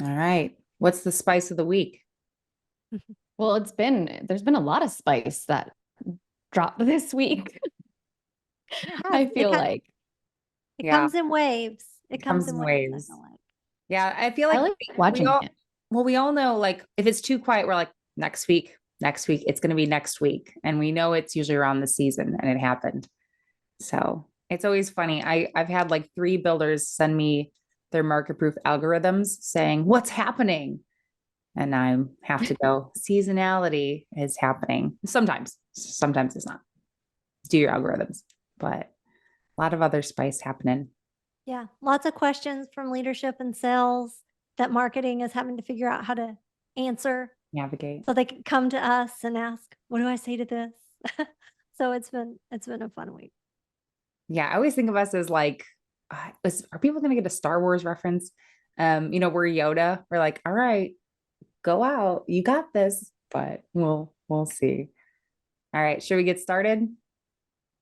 All right. What's the spice of the week? Well, there's been a lot of spice that dropped this week. It has. I feel like It Yeah, comes in waves. It it comes comes in in waves, I waves. feel like. Yeah, I feel I like like we watching all, it. well, we all know like if it's too quiet, we're like next week, it's going to be next week. And we know it's usually around the season and it happened. So it's always funny. I've had like three builders send me their market proof algorithms saying, what's happening? And I have to go, seasonality is happening. Sometimes it's not. Do your algorithms, but a lot of other spice happening. Yeah. Lots of questions from leadership and sales that marketing is having to figure out how to answer Navigate. so they can come to us and ask, what do I say to this? So it's been a fun week. Yeah, I always think of us as like, are people going to get a Star Wars reference? We're Yoda. We're like, all right, go out. You got this, but we'll see. All right, should we get started?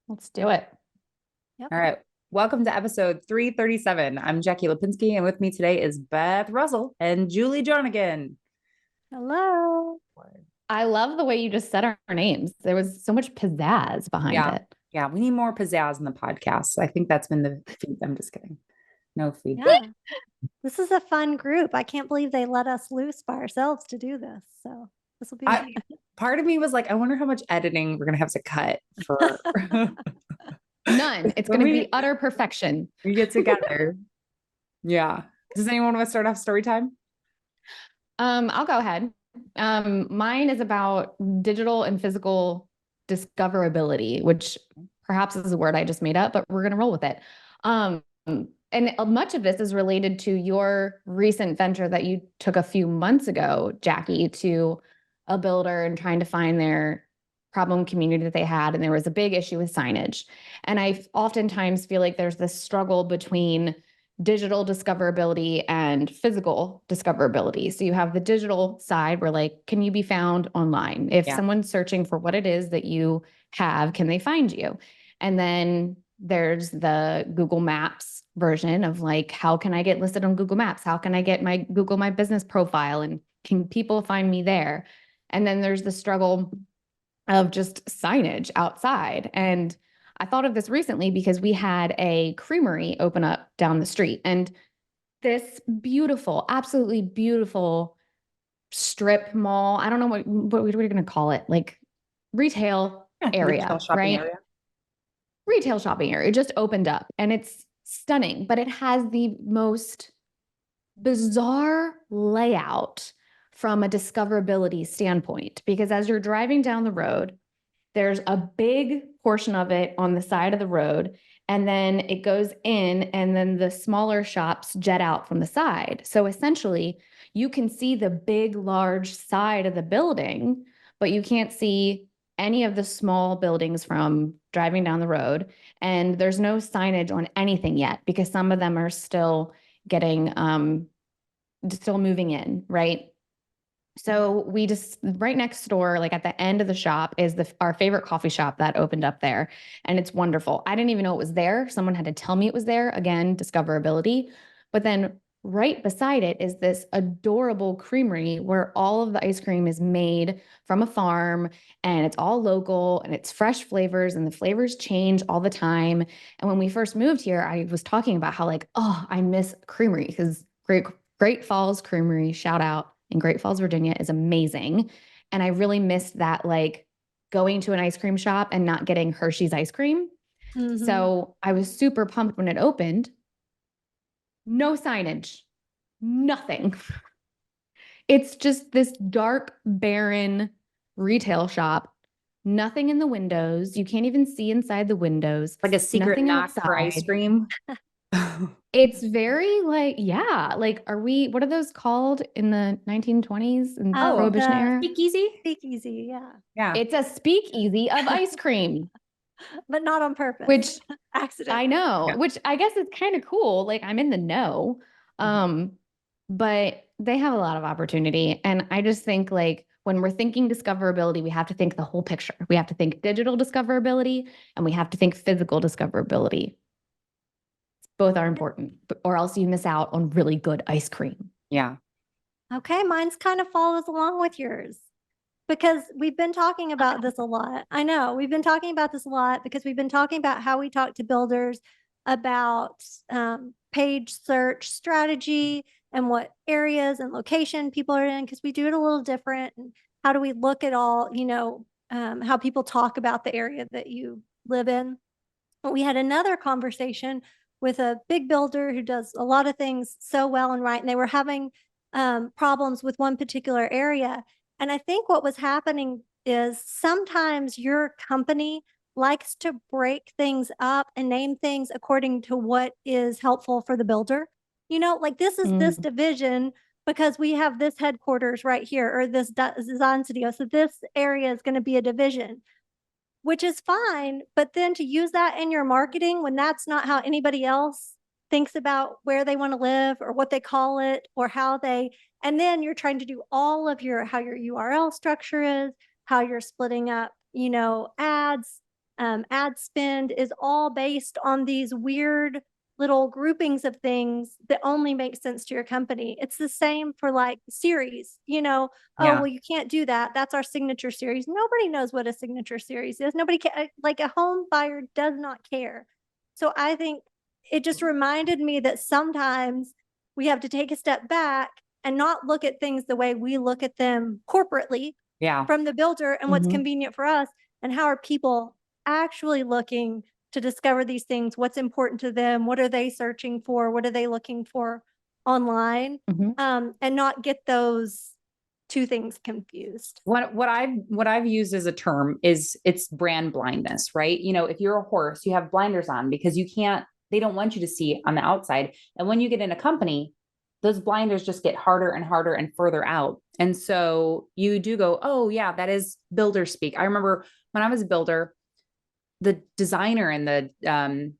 Let's do it. Yep. All right. Welcome to episode 337. I'm Jackie Lipinski, and with me today is Beth Russell and Julie Jarnagin. Hello. I love the way you just said our names. There was so much pizzazz behind Yeah. it. Yeah, we need more pizzazz in the podcast. I think that's been the feed. I'm just kidding. No feed. Yeah. This is a fun group. I can't believe they let us loose by ourselves to do this. So this will be Part of me was like, I wonder how much editing we're gonna have to cut for None. It's going to be utter perfection. we get together. Yeah. Does anyone want to start off story time? I'll go ahead. Mine is about digital and physical discoverability, which perhaps is a word I just made up, but we're going to roll with it. And much of this is related to your recent venture that you took a few months ago, Jackie, to a builder and trying to find their problem community that they had. And there was a big issue with signage. And I oftentimes feel like there's this struggle between digital discoverability and physical discoverability. So you have the digital side where like, can you be found online? If someone's searching for what it is that you have, can they find you? And then there's the Google Maps version of like, how can I get listed on Google Maps? How can I get my Google My Business profile? And can people find me there? And then there's the struggle of just signage outside. And I thought of this recently because we had a creamery open up down the street, and this beautiful, absolutely beautiful strip mall. I don't know what we're going to call it, like retail area, retail shopping right? area. Retail shopping area just opened up, and it's stunning, but it has the most bizarre layout from a discoverability standpoint, because as you're driving down the road, there's a big portion of it on the side of the road, and then it goes in, and then the smaller shops jet out from the side. So essentially, you can see the big, large side of the building, but you can't see any of the small buildings from driving down the road. And there's no signage on anything yet because some of them are still getting, still moving in, right? So we just right next door, like at the end of the shop, is our favorite coffee shop that opened up there, and it's wonderful. I didn't even know it was there. Someone had to tell me it was there. Again, discoverability. But then right beside it is this adorable creamery where all of the ice cream is made from a farm, and it's all local, and it's fresh flavors, and the flavors change all the time. And when we first moved here, I was talking about how like, oh, I miss creamery because Great Falls Creamery, shout out, in Great Falls, Virginia is amazing. And I really missed that, like going to an ice cream shop and not getting Hershey's ice cream. Mhm. So I was super pumped when it opened. No signage, nothing. It's just this dark, barren retail shop. Nothing in the windows. You can't even see inside the windows. Like a secret Nothing knock for ice outside. cream. It's very like, yeah, like what are those called in the 1920s and Prohibition era? Speakeasy? Speakeasy, yeah. Yeah. It's a speakeasy of ice cream, But not on purpose. which accident. I know, Yeah. which I guess is kind of cool. Like I'm in the know. But they have a lot of opportunity. And I just think like when we're thinking discoverability, we have to think the whole picture. We have to think digital discoverability and we have to think physical discoverability. Both are important, or else you miss out on really good ice cream. Yeah. Okay, mine's kind of follows along with yours because we've been talking about this a lot. I know we've been talking about this a lot because we've been talking about how we talk to builders about page search strategy and what areas and location people are in, because we do it a little different. And how do we look at all, how people talk about the area that you live in. We had another conversation with a big builder who does a lot of things so well and right, and they were having problems with one particular area. And I think what was happening is sometimes your company likes to break things up and name things according to what is helpful for the builder. Like this is this division because we have this headquarters right here, or this design studio. So this area is going to be a division, which is fine. But then to use that in your marketing when that's not how anybody else thinks about where they want to live or what they call it or and then you're trying to do all of how your URL structure is, how you're splitting up, ads, ad spend is all based on these weird little groupings of things that only make sense to your company. It's the same for like series, oh, well, you can't do that. That's our signature series. Nobody knows what a signature series is. Nobody like a home buyer does not care. So I think it just reminded me that sometimes we have to take a step back and not look at things the way we look at them corporately from the builder and what's convenient for us, and how are people actually looking to discover these things, what's important to them, what are they searching for, what are they looking for online, and not get those two things confused. What I've used as a term is it's brand blindness, right? If you're a horse, you have blinders on because they don't want you to see on the outside. And when you get in a company, those blinders just get harder and harder and further out. And so you do go, oh yeah, that is builder speak. I remember when I was a builder, the designer and the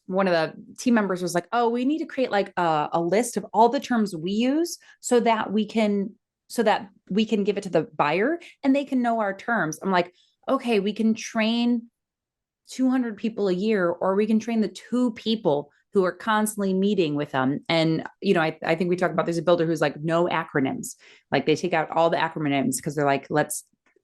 one of the team members was like, oh, we need to create like a list of all the terms we use so that we can give it to the buyer and they can know our terms. I'm like, okay, we can train 200 people a year, or we can train the 2 people who are constantly meeting with them. And, I think we talked about, there's a builder who's like, no acronyms. Like they take out all the acronyms because they're like,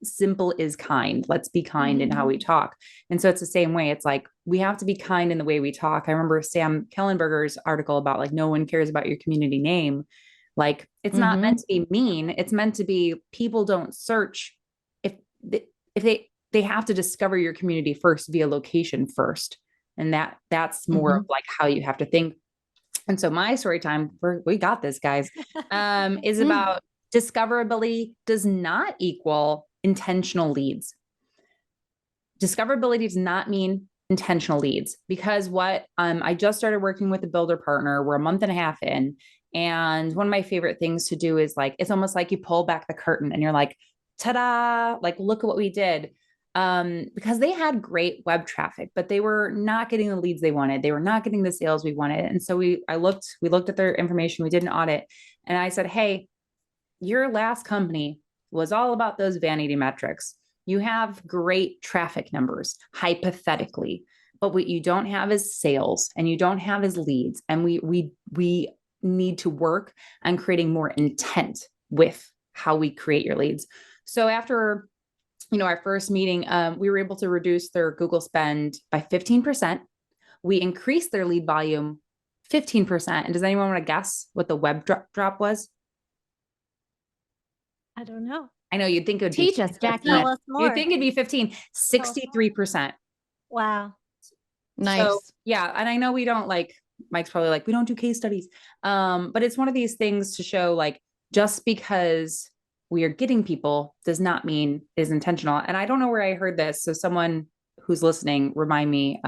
simple is kind. Let's be kind in how we talk. And so it's the same way. It's like, we have to be kind in the way we talk. I remember Sam Kellenberger's article about like, no one cares about your community name. Like it's not meant to be mean. It's meant to be, people don't search if they have to discover your community first via location first. And that's more of like how you have to think. And so my story time, we got this, guys, is about discoverability does not equal intentional leads. Discoverability does not mean intentional leads, because what I just started working with a builder partner. We're a month and a half in. And one of my favorite things to do is like, it's almost like you pull back the curtain and you're like, ta-da, like, look at what we did. Because they had great web traffic, but they were not getting the leads they wanted. They were not getting the sales we wanted. And so we looked at their information. We did an audit, and I said, hey, your last company was all about those vanity metrics. You have great traffic numbers, hypothetically, but what you don't have is sales, and you don't have is leads. And we need to work on creating more intent with how we create your leads. So after our first meeting, we were able to reduce their Google spend by 15%. We increased their lead volume 15%. And does anyone want to guess what the web drop was? I don't know. I know you'd think it would Teach be us, Jackie. Tell us more. You'd think it'd be 15, 63%. Wow. Nice. So, yeah. And I know we don't Mike's probably like, we don't do case studies. But it's one of these things to show like, just because we are getting people does not mean it is intentional. And I don't know where I heard this. So someone who's listening, remind me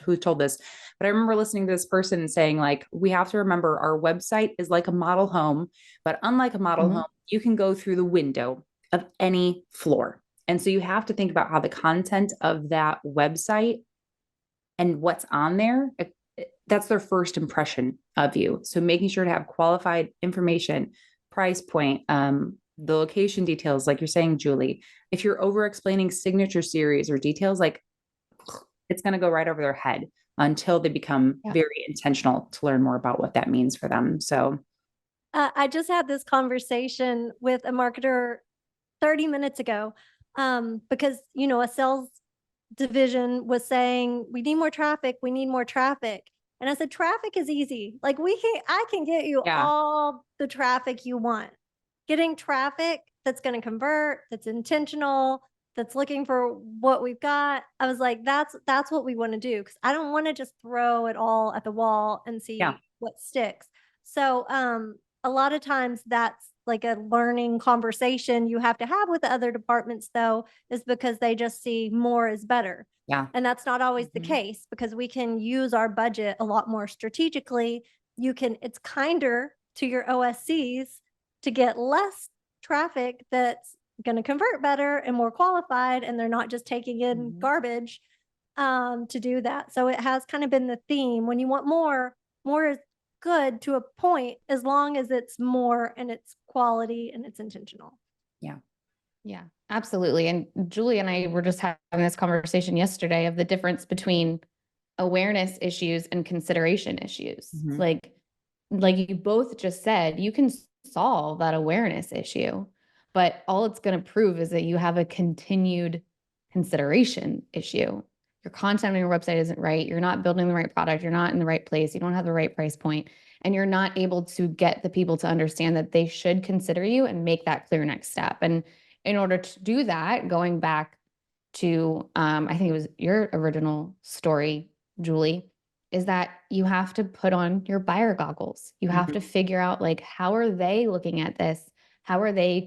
who told this, but I remember listening to this person saying like, we have to remember our website is like a model home, but unlike a model home, you can go through the window of any floor. And so you have to think about how the content of that website and what's on there, that's their first impression of you. So making sure to have qualified information, price point, the location details, like you're saying, Julie. If you're over explaining signature series or details, like it's going to go right over their head until they become very intentional to learn more about what that means for them. So I just had this conversation with a marketer 30 minutes ago, because, a sales division was saying, we need more traffic, we need more traffic. And I said, traffic is easy. Like I can get you Yeah. all the traffic you want. Getting traffic that's going to convert, that's intentional, that's looking for what we've got. I was like, that's what we want to do. Cause I don't want to just throw it all at the wall and see Yeah. what sticks. So, a lot of times that's like a learning conversation you have to have with the other departments, though, is because they just see more is better. Yeah. And that's not always the Mhm. case, because we can use our budget a lot more strategically. It's kinder to your OSCs to get less traffic that's going to convert better and more qualified, and they're not just taking in Mhm. garbage, to do that. So it has kind of been the theme. When you want more is good to a point, as long as it's more and it's quality and it's intentional. Yeah, absolutely. And Julie and I were just having this conversation yesterday of the difference between awareness issues and consideration issues. Mhm. Like you both just said, you can solve that awareness issue, but all it's going to prove is that you have a continued consideration issue. Your content on your website isn't right. You're not building the right product. You're not in the right place. You don't have the right price point, and you're not able to get the people to understand that they should consider you and make that clear next step. And in order to do that, going back to, I think it was your original story, Julie, is that you have to put on your buyer goggles. You have to figure out, like, how are they looking at this? How are they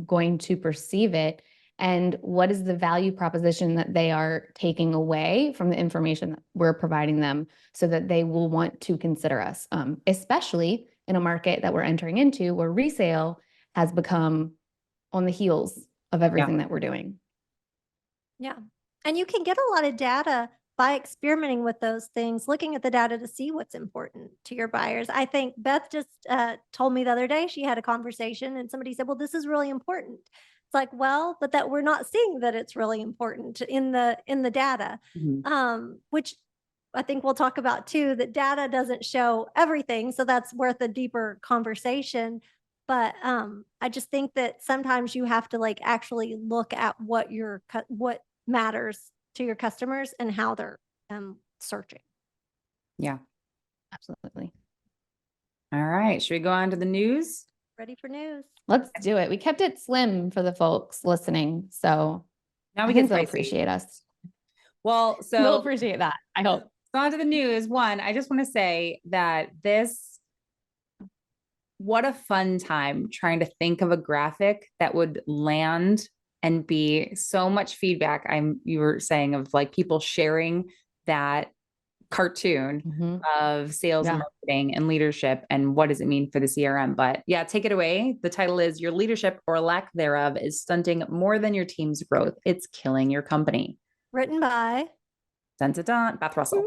going to perceive it? And what is the value proposition that they are taking away from the information that we're providing them, so that they will want to consider us, especially in a market that we're entering into where resale has become on the heels of everything that we're doing. Yeah. And you can get a lot of data by experimenting with those things, looking at the data to see what's important to your buyers. I think Beth just told me the other day, she had a conversation and somebody said, well, this is really important. It's like, well, but that we're not seeing that it's really important in the data, which I think we'll talk about too, that data doesn't show everything. So that's worth a deeper conversation. But I just think that sometimes you have to like actually look at what what matters to your customers and how they're searching. Yeah. Absolutely. All right. Should we go on to the news? Ready for news? Let's do it. We kept it slim for the folks listening, so Now I we think get they'll spicy. appreciate us. Well, They'll so appreciate that, I hope. on to the news. One, I just want to say that what a fun time trying to think of a graphic that would land and be so much feedback. You were saying of like people sharing that cartoon of sales and marketing and leadership and what does it mean for the CRM. But yeah, take it away. The title is Your Leadership or Lack Thereof is Stunting More Than Your Team's Growth. It's Killing Your Company. Written by Dun, dun, dun, Beth Russell.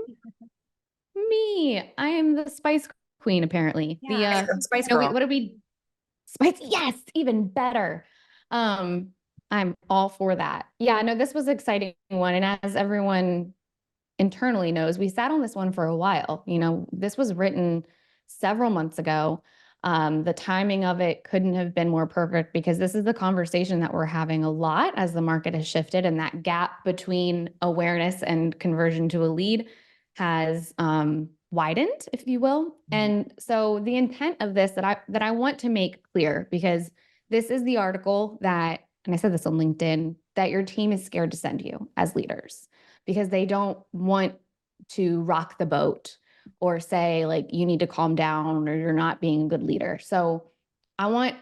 Me. I am the Spice Queen, apparently. Yeah. Spice Girl. What do we Spice? Yes, even better. I'm all for that. Yeah, no, this was an exciting one. And as everyone internally knows, we sat on this one for a while. This was written several months ago. The timing of it couldn't have been more perfect, because this is the conversation that we're having a lot as the market has shifted, and that gap between awareness and conversion to a lead has widened, if you will. And so the intent of this that I want to make clear, because this is the article that, and I said this on LinkedIn, that your team is scared to send you as leaders, because they don't want to rock the boat or say, like, you need to calm down or you're not being a good leader. So I want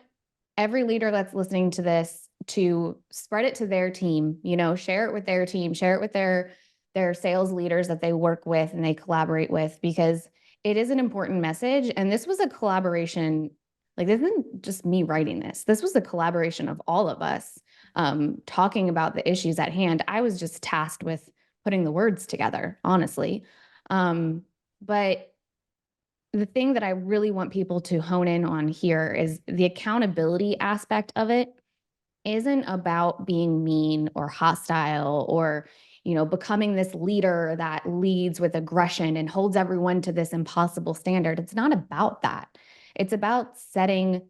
every leader that's listening to this to spread it to their team, share it with their team, share it with their sales leaders that they work with and they collaborate with, because it is an important message. And this was a collaboration. Like, this isn't just me writing this. This was a collaboration of all of us, talking about the issues at hand. I was just tasked with putting the words together, honestly. But the thing that I really want people to hone in on here is the accountability aspect of it isn't about being mean or hostile or, becoming this leader that leads with aggression and holds everyone to this impossible standard. It's not about that. It's about setting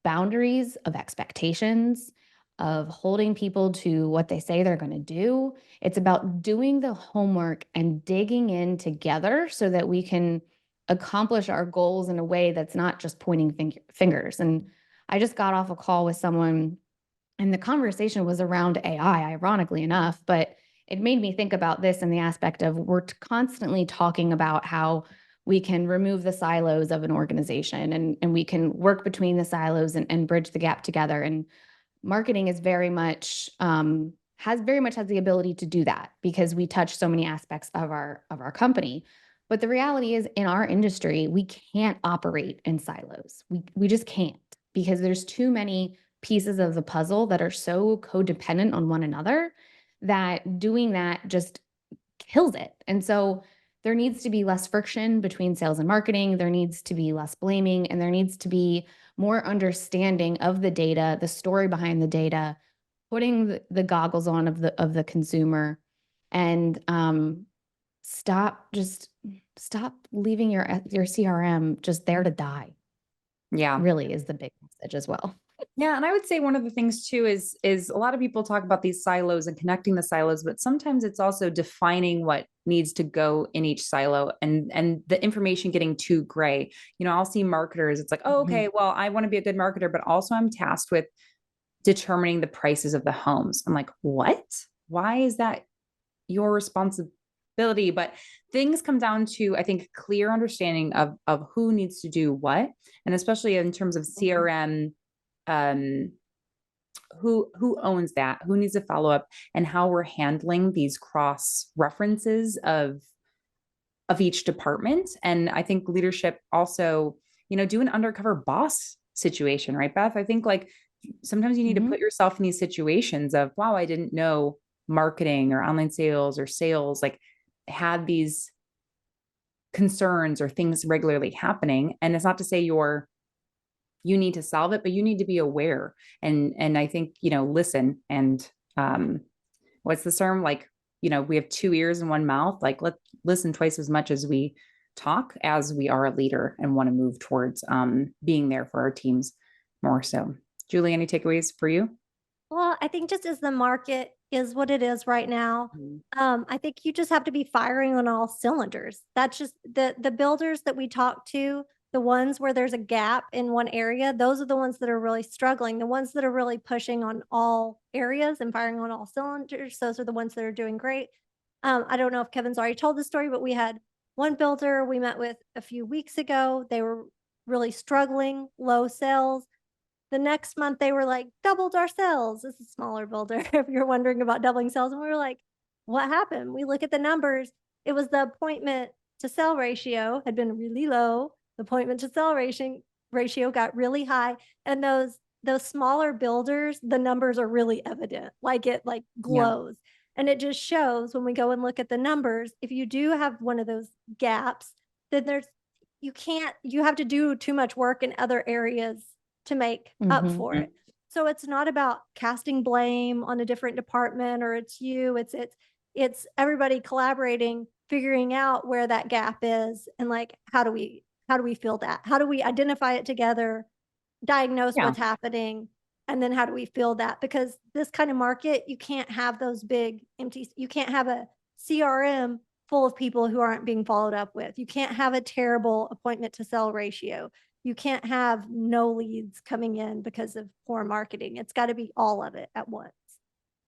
boundaries of expectations, of holding people to what they say they're going to do. It's about doing the homework and digging in together so that we can accomplish our goals in a way that's not just pointing fingers. And I just got off a call with someone, and the conversation was around AI, ironically enough, but it made me think about this in the aspect of we're constantly talking about how we can remove the silos of an organization, and we can work between the silos and bridge the gap together. And marketing is very much has the ability to do that because we touch so many aspects of our company. But the reality is, in our industry, we can't operate in silos. We just can't, because there's too many pieces of the puzzle that are so codependent on one another that doing that just kills it. And so there needs to be less friction between sales and marketing. There needs to be less blaming, and there needs to be more understanding of the data, the story behind the data, putting the goggles on of the consumer, and stop leaving your CRM just there to die. Yeah. Really is the big message as well. Yeah. And I would say one of the things too is a lot of people talk about these silos and connecting the silos, but sometimes it's also defining what needs to go in each silo, and the information getting too gray. I'll see marketers, it's like, oh, okay, well, I want to be a good marketer, but also I'm tasked with determining the prices of the homes. I'm like, what? Why is that your responsibility? But things come down to, I think, clear understanding of who needs to do what, and especially in terms of CRM, who owns that, who needs to follow up, and how we're handling these cross references of each department. And I think leadership also, do an undercover boss situation, right, Beth? I think like sometimes you need to put yourself in these situations of, wow, I didn't know marketing or online sales or sales like had these concerns or things regularly happening. And it's not to say you need to solve it, but you need to be aware. And I think, listen, and what's the term? Like, we have 2 ears and 1 mouth. Like, let's listen twice as much as we talk, as we are a leader and want to move towards being there for our teams more so. Julie, any takeaways for you? Well, I think just as the market is what it is right now, I think you just have to be firing on all cylinders. That's just the builders that we talk to, the ones where there's a gap in one area, those are the ones that are really struggling. The ones that are really pushing on all areas and firing on all cylinders, those are the ones that are doing great. I don't know if Kevin's already told the story, but we had one builder we met with a few weeks ago. They were really struggling, low sales. The next month they were like, doubled our sales. This is a smaller builder if you're wondering about doubling sales. And we were like, what happened? We look at the numbers. It was the appointment to sell ratio had been really low. The appointment to sell ratio got really high. And those smaller builders, the numbers are really evident, like it like glows. Yeah. And it just shows when we go and look at the numbers, if you do have one of those gaps, then you have to do too much work in other areas to make up for it. So it's not about casting blame on a different department or it's you, it's everybody collaborating, figuring out where that gap is, and like, how do we fill that? How do we identify it together, diagnose what's happening, and then how do we fill that? Because this kind of market, you can't have those big empty, you can't have a CRM full of people who aren't being followed up with. You can't have a terrible appointment to sell ratio. You can't have no leads coming in because of poor marketing. It's got to be all of it at once.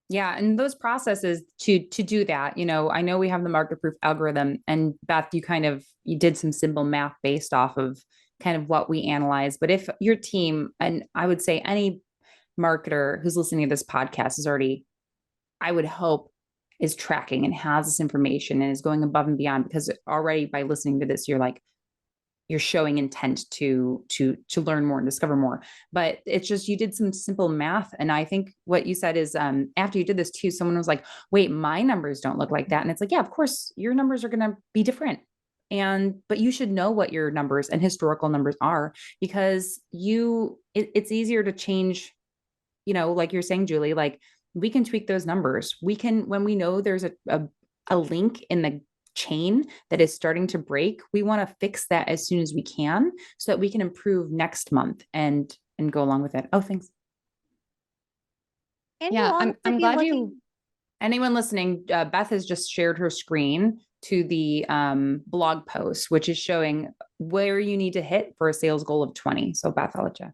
Yeah. And those processes to do that, I know we have the market proof algorithm, and Beth, you did some simple math based off of kind of what we analyze. But if your team, and I would say any marketer who's listening to this podcast is already, I would hope, is tracking and has this information and is going above and beyond, because already by listening to this, you're showing intent to learn more and discover more. But it's just, you did some simple math. And I think what you said is, after you did this too, someone was like, wait, my numbers don't look like that. And it's like, yeah, of course your numbers are going to be different. But you should know what your numbers and historical numbers are, because it's easier to change, like you're saying, Julie, like we can tweak those numbers. We can, when we know there's a link in the chain that is starting to break, we want to fix that as soon as we can so that we can improve next month and go along with it. Oh, thanks. And Yeah, you'll also I'm be glad looking- Anyone listening, Beth has just shared her screen to the blog post, which is showing where you need to hit for a sales goal of 20. So Beth, I'll let you.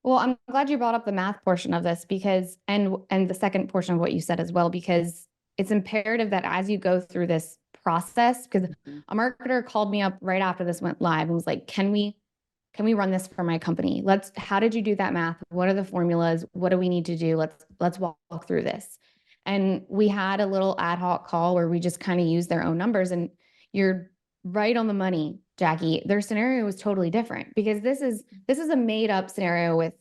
Well, I'm glad you brought up the math portion of this because, and the second portion of what you said as well, because it's imperative that as you go through this process, because a marketer called me up right after this went live and was like, can we run this for my company? How did you do that math? What are the formulas? What do we need to do? Let's walk through this. And we had a little ad hoc call where we just kind of used their own numbers, and you're right on the money, Jackie. Their scenario was totally different because this is a made up scenario with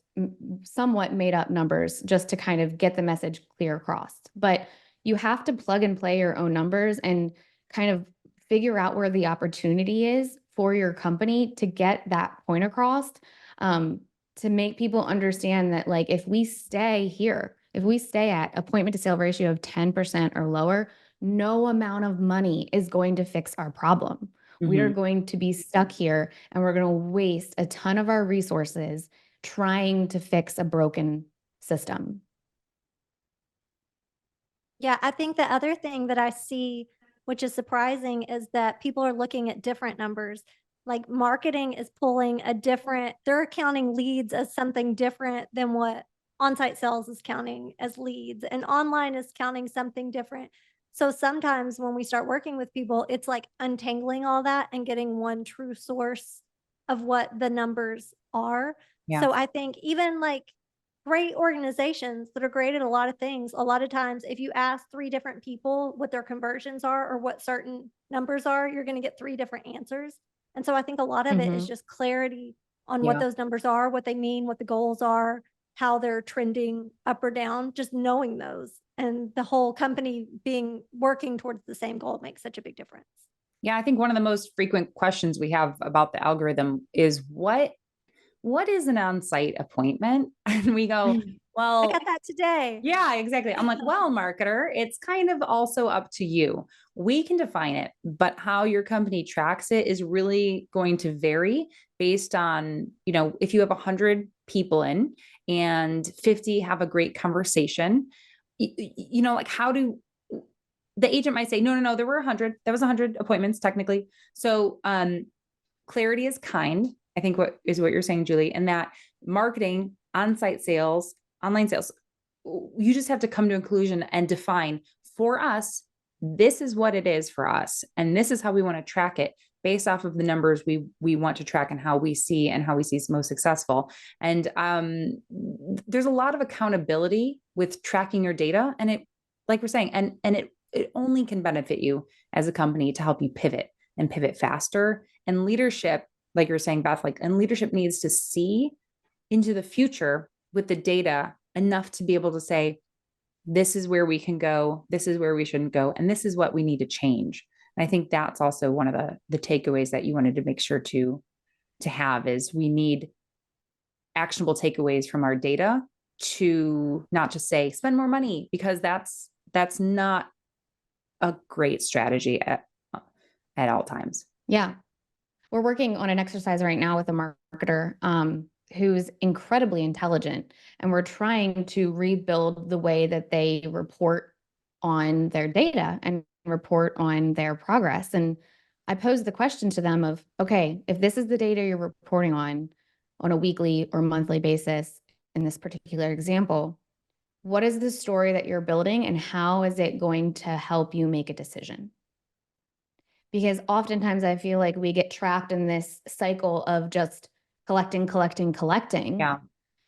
somewhat made up numbers just to kind of get the message clear across. But you have to plug and play your own numbers and kind of figure out where the opportunity is for your company to get that point across, to make people understand that, like, if we stay here, if we stay at appointment to sale ratio of 10% or lower, no amount of money is going to fix our problem. We are going to be stuck here and we're going to waste a ton of our resources trying to fix a broken system. Yeah, I think the other thing that I see, which is surprising, is that people are looking at different numbers. Like marketing is pulling they're counting leads as something different than what on-site sales is counting as leads, and online is counting something different. So sometimes when we start working with people, it's like untangling all that and getting one true source of what the numbers are. Yeah. So I think even like great organizations that are great at a lot of things, a lot of times if you ask 3 different people what their conversions are or what certain numbers are, you're going to get 3 different answers. And so I think a lot of it is just clarity on what Yeah. those numbers are, what they mean, what the goals are, how they're trending up or down, just knowing those, and the whole company working towards the same goal makes such a big difference. Yeah, I think one of the most frequent questions we have about the algorithm is what is an on-site appointment? And we go, I well, got that today. yeah, exactly. I'm like, well, marketer, it's kind of also up to you. We can define it, but how your company tracks it is really going to vary based on, if you have 100 people in and 50 have a great conversation, like how do the agent might say, no, there were 100, there was 100 appointments technically. So, clarity is kind, I think what you're saying, Julie, and that marketing, on-site sales, online sales, you just have to come to a conclusion and define for us, this is what it is for us. And this is how we want to track it based off of the numbers we want to track and how we see most successful. And there's a lot of accountability with tracking your data. And it, like we're saying, and it only can benefit you as a company to help you pivot and pivot faster. And leadership, like you're saying, Beth, and leadership needs to see into the future with the data enough to be able to say, this is where we can go, this is where we shouldn't go, and this is what we need to change. And I think that's also one of the takeaways that you wanted to make sure to have is we need actionable takeaways from our data to not just say spend more money, because that's not a great strategy at all times. Yeah. We're working on an exercise right now with a marketer who's incredibly intelligent, and we're trying to rebuild the way that they report on their data and report on their progress. And I posed the question to them of, okay, if this is the data you're reporting on a weekly or monthly basis, in this particular example, what is the story that you're building and how is it going to help you make a decision? Because oftentimes I feel like we get trapped in this cycle of just collecting. Yeah.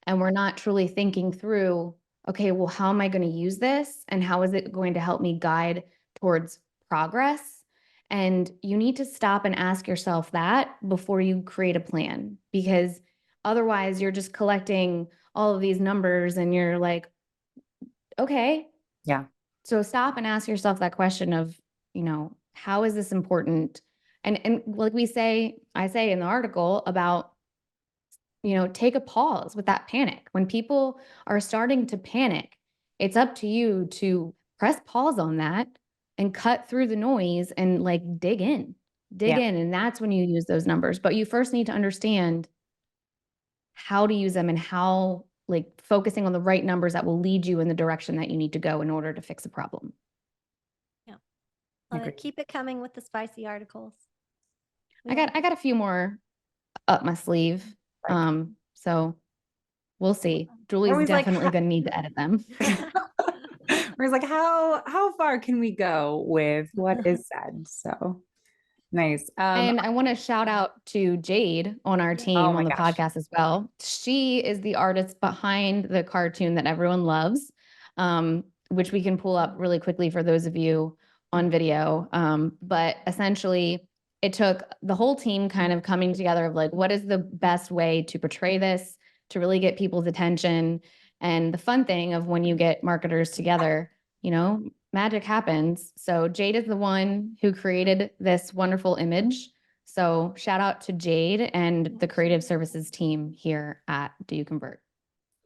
And we're not truly thinking through, okay, well, how am I going to use this? And how is it going to help me guide towards progress? And you need to stop and ask yourself that before you create a plan, because otherwise you're just collecting all of these numbers and you're like, okay. Yeah. So stop and ask yourself that question of, how is this important? And like I say in the article about, take a pause with that panic. When people are starting to panic, it's up to you to press pause on that and cut through the noise and like dig in. And that's when you use those numbers. But you first need to understand how to use them and how, like, focusing on the right numbers that will lead you in the direction that you need to go in order to fix a problem. Love it. Keep it coming with the spicy articles. I got a few more up my sleeve. So we'll see. Julie's definitely gonna need to edit them. We're like, how far can we go with what is said? So nice. And I want to shout out to Jade on our team on the podcast as well. She is the artist behind the cartoon that everyone loves, which we can pull up really quickly for those of you on video. But essentially, it took the whole team kind of coming together of like, what is the best way to portray this to really get people's attention? And the fun thing of when you get marketers together, you know, magic happens. So Jade is the one who created this wonderful image. So shout out to Jade and the creative services team here at Do You Convert?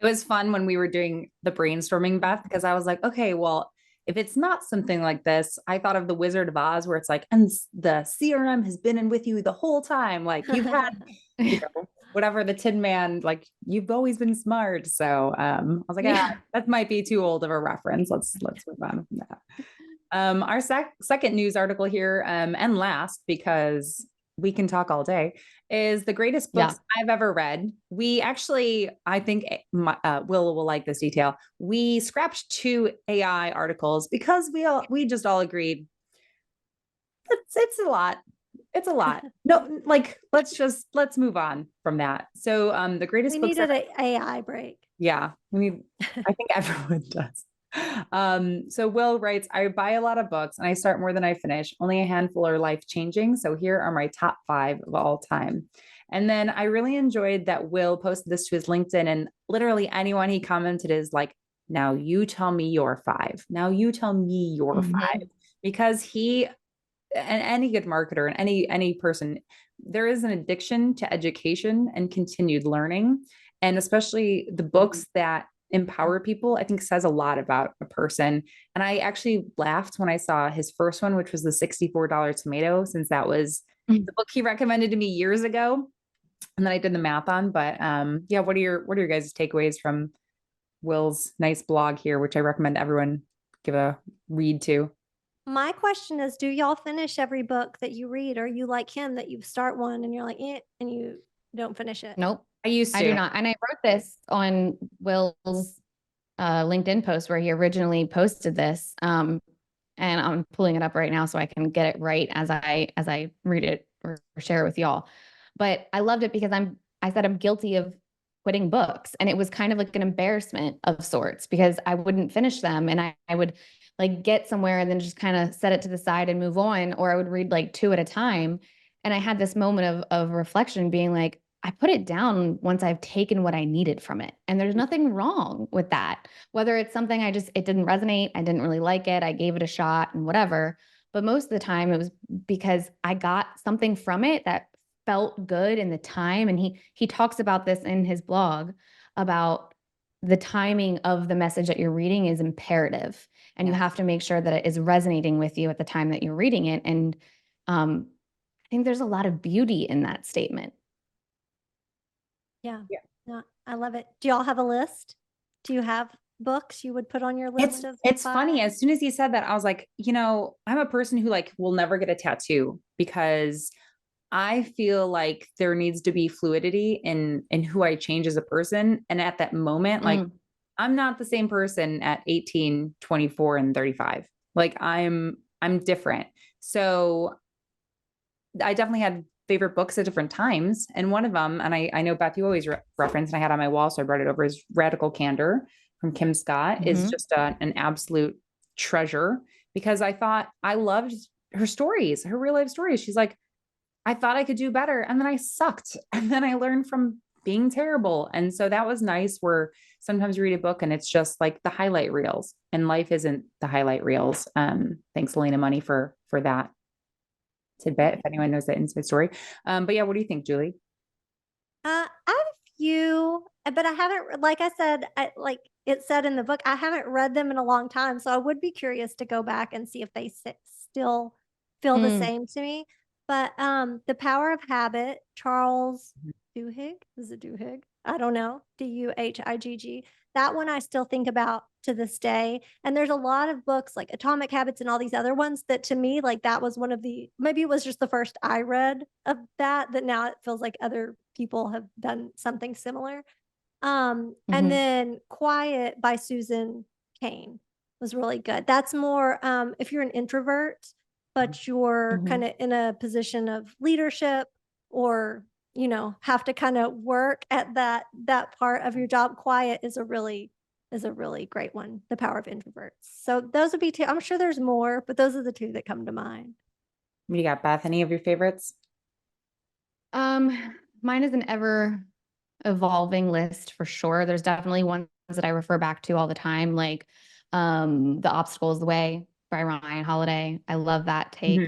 It was fun when we were doing the brainstorming, Beth, because I was like, okay, well, if it's not something like this, I thought of the Wizard of Oz where it's like, and the CRM has been in with you the whole time. Like you've had, you know, whatever the Tin Man, like you've always been smart. So I was like, that might be too old of a reference. Let's move on from that. Our second news article here, and last, because we can talk all day, is the greatest books I've ever read. We actually, I think will like this detail. We scrapped 2 AI articles because we just all agreed it's a lot. It's a lot. No, like let's move on from that. So the greatest books. We needed an AI break. Yeah, I think everyone does. So Will writes, I buy a lot of books and I start more than I finish. Only a handful are life-changing. So here are my top 5 of all time. And then I really enjoyed that Will posted this to his LinkedIn, and literally anyone he commented is like, now you tell me your 5. Now you tell me your 5. Because he, and any good marketer and any person, there is an addiction to education and continued learning. And especially the books that empower people, I think says a lot about a person. And I actually laughed when I saw his first one, which was the $64 tomato, since that was the book he recommended to me years ago. And then I did the math on, but yeah, what are your guys' takeaways from Will's nice blog here, which I recommend everyone give a read to? My question is, do y'all finish every book that you read, or you like him that you start one and you're like, and you don't finish it? Nope. I used to. I do not. And I wrote this on Will's LinkedIn post where he originally posted this. And I'm pulling it up right now so I can get it right as I read it or share it with y'all. But I loved it because I said I'm guilty of quitting books. And it was kind of like an embarrassment of sorts because I wouldn't finish them. And I would like get somewhere and then just kind of set it to the side and move on. Or I would read like 2 at a time. And I had this moment of reflection being like, I put it down once I've taken what I needed from it. And there's nothing wrong with that. Whether it's something it didn't resonate, I didn't really like it, I gave it a shot and whatever. But most of the time it was because I got something from it that felt good in the time. And he talks about this in his blog about the timing of the message that you're reading is imperative. And you have to make sure that it is resonating with you at the time that you're reading it. And I think there's a lot of beauty in that statement. Yeah. No, I love it. Do y'all have a list? Do you have books you would put on your list of It's 5? funny. As soon as he said that, I was like, I'm a person who like will never get a tattoo because I feel like there needs to be fluidity in who I change as a person. And at that moment, like I'm not the same person at 18, 24, and 35. Like I'm different. So I definitely had favorite books at different times. And one of them, and I know Beth, you always reference, and I had on my wall, so I brought it over, is Radical Candor from Kim Scott. Is just an absolute treasure because I thought I loved her stories, her real life stories. She's like, I thought I could do better. And then I sucked. And then I learned from being terrible. And so that was nice, where sometimes you read a book and it's just like the highlight reels, and life isn't the highlight reels. Thanks, Elena Money, for that tidbit, if anyone knows that inside story. But yeah, what do you think, Julie? I have a few but I haven't, like I said, like it said in the book, I haven't read them in a long time. So I would be curious to go back and see if they still feel the Mm. same to me. But The Power of Habit, Charles Duhigg, is it Duhigg? I don't know, Duhigg. That one I still think about to this day. And there's a lot of books like Atomic Habits and all these other ones that to me, like that was one of the, maybe it was just the first I read of that now it feels like other people have done something similar. And Mhm. then Quiet by Susan Cain was really good. That's more if you're an introvert, but you're Mhm. kind of in a position of leadership or have to kind of work at that part of your job. Quiet is a really great one. The Power of Introverts. So those would be two. I'm sure there's more, but those are the two that come to mind. What do you got, Beth? Any of your favorites? Mine is an ever evolving list for sure. There's definitely ones that I refer back to all the time, like The Obstacle is the Way by Ryan Holiday. I love that take.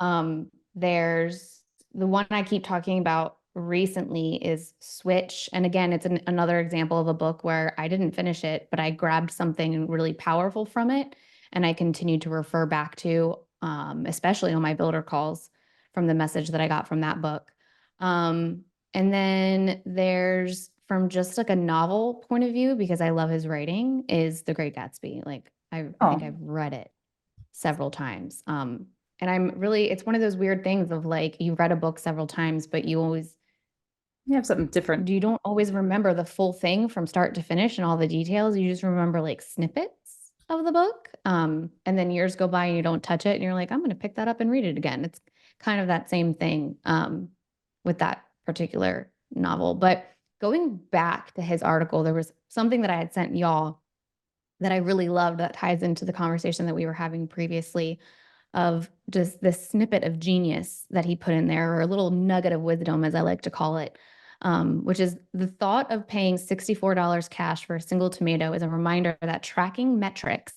Mhm. There's the one I keep talking about recently is Switch. And again, it's another example of a book where I didn't finish it, but I grabbed something really powerful from it. And I continued to refer back to, especially on my builder calls from the message that I got from that book. And then there's from just like a novel point of view, because I love his writing, is The Great Gatsby. Like I think Oh, I've read it several times. And I'm really, it's one of those weird things of like, you read a book several times, but you have something different. you don't always remember the full thing from start to finish and all the details. You just remember like snippets of the book. And then years go by and you don't touch it and you're like, I'm going to pick that up and read it again. It's kind of that same thing with that particular novel. But going back to his article, there was something that I had sent y'all that I really loved that ties into the conversation that we were having previously of just this snippet of genius that he put in there, or a little nugget of wisdom, as I like to call it, which is the thought of paying $64 cash for a single tomato is a reminder that tracking metrics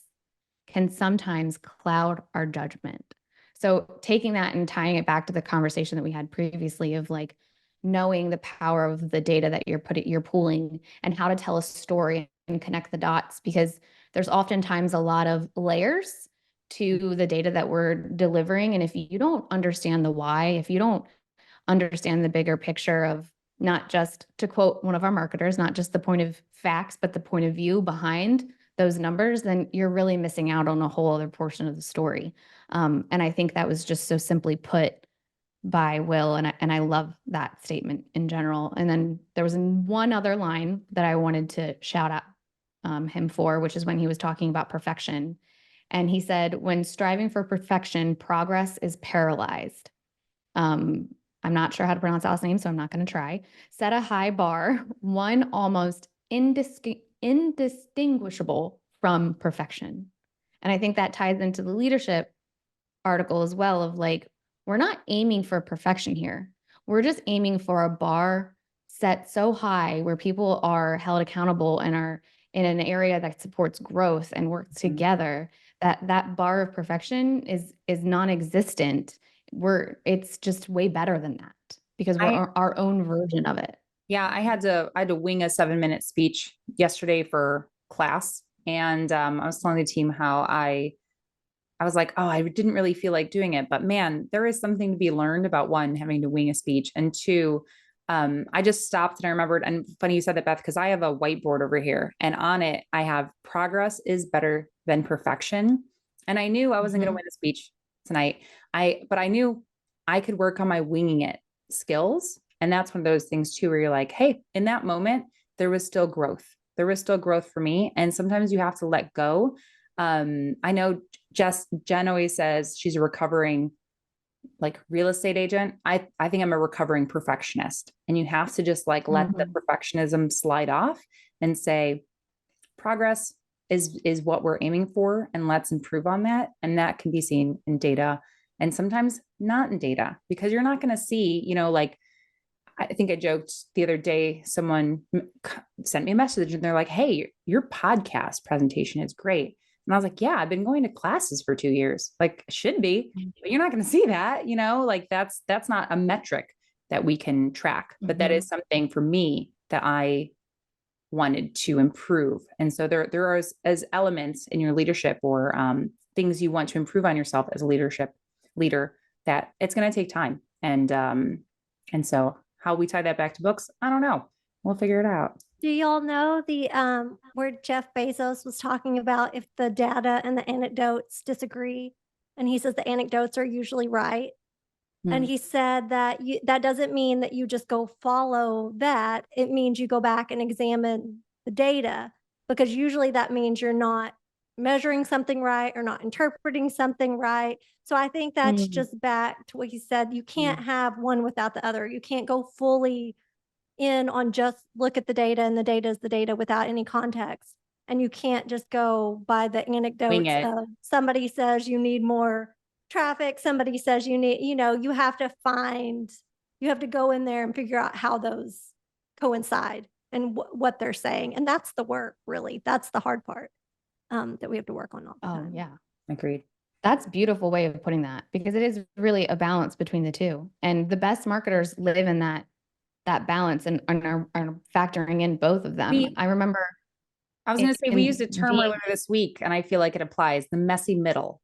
can sometimes cloud our judgment. So taking that and tying it back to the conversation that we had previously of like knowing the power of the data that you're pulling and how to tell a story and connect the dots, because there's oftentimes a lot of layers to the data that we're delivering. And if you don't understand the why, if you don't understand the bigger picture of not just, to quote one of our marketers, not just the point of facts, but the point of view behind those numbers, then you're really missing out on a whole other portion of the story. And I think that was just so simply put by Will, and I love that statement in general. And then there was one other line that I wanted to shout out him for, which is when he was talking about perfection. And he said, when striving for perfection, progress is paralyzed. Um, I'm not sure how to pronounce that last name, so I'm not going to try. Set a high bar, one almost indistinguishable from perfection. And I think that ties into the leadership article as well of like, we're not aiming for perfection here. We're just aiming for a bar set so high where people are held accountable and are in an area that supports growth and works together, that bar of perfection is non-existent. It's just way better than that because we're I our own version of it. Yeah, I had to wing a 7-minute speech yesterday for class, and I was telling the team how I was like, oh, I didn't really feel like doing it, but man, there is something to be learned about one, having to wing a speech, and two, I just stopped and I remembered. And funny you said that, Beth, because I have a whiteboard over here, and on it I have progress is better than perfection, and I knew I wasn't going to Mhm. win a speech tonight. But I knew I could work on my winging it skills, and that's one of those things too, where you're like, hey, in that moment, there was still growth. There was still growth for me, and sometimes you have to let go. I know Jen always says she's a recovering like real estate agent. I think I'm a recovering perfectionist, and you have to just like let the Mhm. perfectionism slide off and say progress is what we're aiming for, and let's improve on that. And that can be seen in data, and sometimes not in data, because you're not going to see, like I think I joked the other day, someone sent me a message and they're like, hey, your podcast presentation is great. And I was like, yeah, I've been going to classes for 2 years. Like, should be, but you're not going to see that, like that's not a metric that we can track. But that Mhm. is something for me that I wanted to improve. And so there are as elements in your leadership or things you want to improve on yourself as a leader that it's going to take time. And so how we tie that back to books, I don't know. We'll figure it out. Do y'all know the where Jeff Bezos was talking about if the data and the anecdotes disagree, and he says the anecdotes are usually right. And he said that that doesn't mean that you just go follow that. It means you go back and examine the data, because usually that means you're not measuring something right or not interpreting something right. So I think that's just back to what he said. You can't have one without the other. You can't go fully in on just look at the data and the data is the data without any context. And you can't just go by the anecdotes of somebody says you need more traffic, somebody says you need, you have to go in there and figure out how those coincide and what they're saying. And that's the work, really. That's the hard part that we have to work on all the time. Yeah. Agreed. That's a beautiful way of putting that, because it is really a balance between the two. And the best marketers live in that balance and are factoring in both of them. I remember. I was going to say, we used a term earlier this week, and I feel like it applies, the messy middle.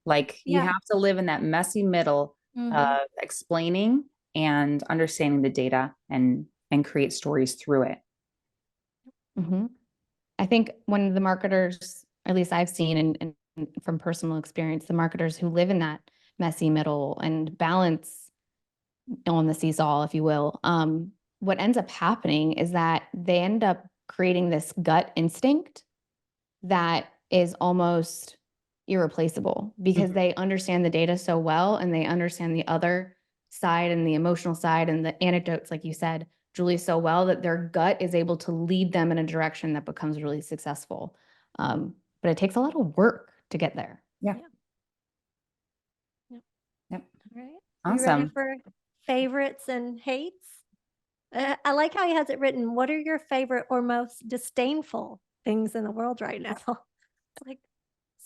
Like you have to live in that messy middle of explaining and understanding the data and create stories through it. I think when the marketers, at least I've seen and from personal experience, the marketers who live in that messy middle and balance on the seesaw, if you will, what ends up happening is that they end up creating this gut instinct that is almost irreplaceable, because they understand the data so well, and they understand the other side and the emotional side and the anecdotes, like you said, Julie, so well, that their gut is able to lead them in a direction that becomes really successful. But it takes a lot of work to get there. Yeah. All right. Awesome. You ready for favorites and hates? I like how he has it written. What are your favorite or most disdainful things in the world right now? It's like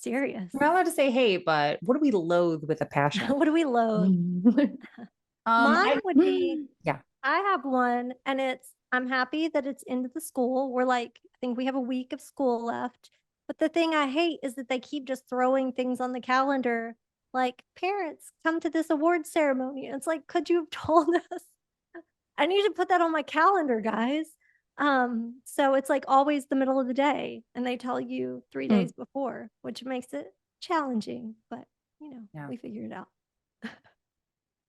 serious. We're not allowed to say hate, but what do we loathe with a passion? What do we loathe? Mine would be, I have one, and I'm happy that it's into the school. I think we have a week of school left. But the thing I hate is that they keep just throwing things on the calendar, like, parents, come to this award ceremony. And it's like, could you have told us? I need to put that on my calendar, guys. So it's like always the middle of the day, and they tell you 3 days before, which makes it challenging, but we figure it out.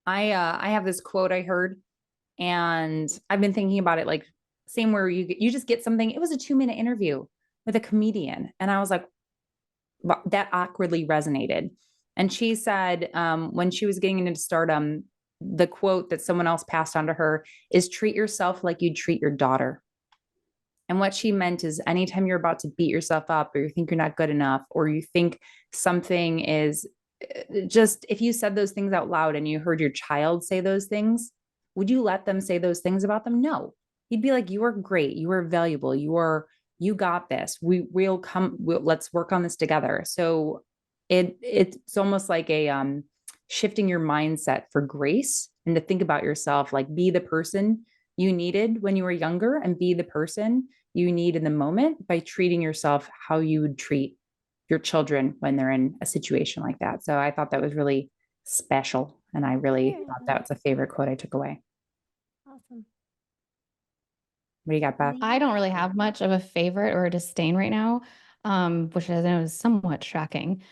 I have this quote I heard, and I've been thinking about it, like, same where you just get something. It was a 2-minute interview with a comedian, and I was like, that awkwardly resonated. And she said, when she was getting into stardom, the quote that someone else passed on to her is, treat yourself like you'd treat your daughter. And what she meant is, anytime you're about to beat yourself up, or you think you're not good enough, or you think something is just, if you said those things out loud and you heard your child say those things, would you let them say those things about them? No. You'd be like, you are great. You are valuable. You got this. Let's work on this together. So it's almost like a, shifting your mindset for grace, and to think about yourself, like, be the person you needed when you were younger, and be the person you need in the moment, by treating yourself how you would treat your children when they're in a situation like that. So I thought that was really special, and I really thought that was a favorite quote I took away. Awesome. What do you got, Beth? I don't really have much of a favorite or a disdain right now, which I know is somewhat shocking.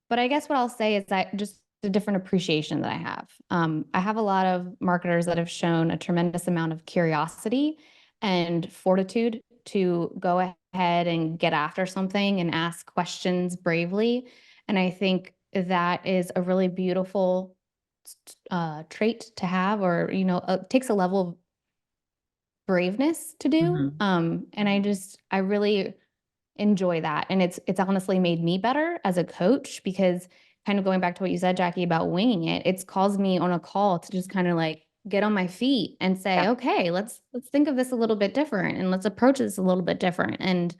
But I guess what I'll say is that just a different appreciation that I have. I have a lot of marketers that have shown a tremendous amount of curiosity and fortitude to go ahead and get after something and ask questions bravely. And I think that is a really beautiful trait to have, or, it takes a level of braveness to do. And I really enjoy that. And it's honestly made me better as a coach, because kind of going back to what you said, Jackie, about winging it, it's caused me on a call to just kind of like get on my feet and say, okay, let's think of this a little bit different, and let's approach this a little bit different. And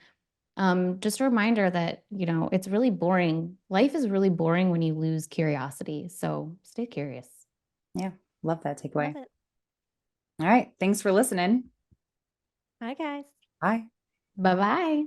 just a reminder that, it's really boring. Life is really boring when you lose curiosity. So stay curious. Yeah. Love that takeaway. All right. Thanks for listening. Bye, guys. Bye. Bye-bye.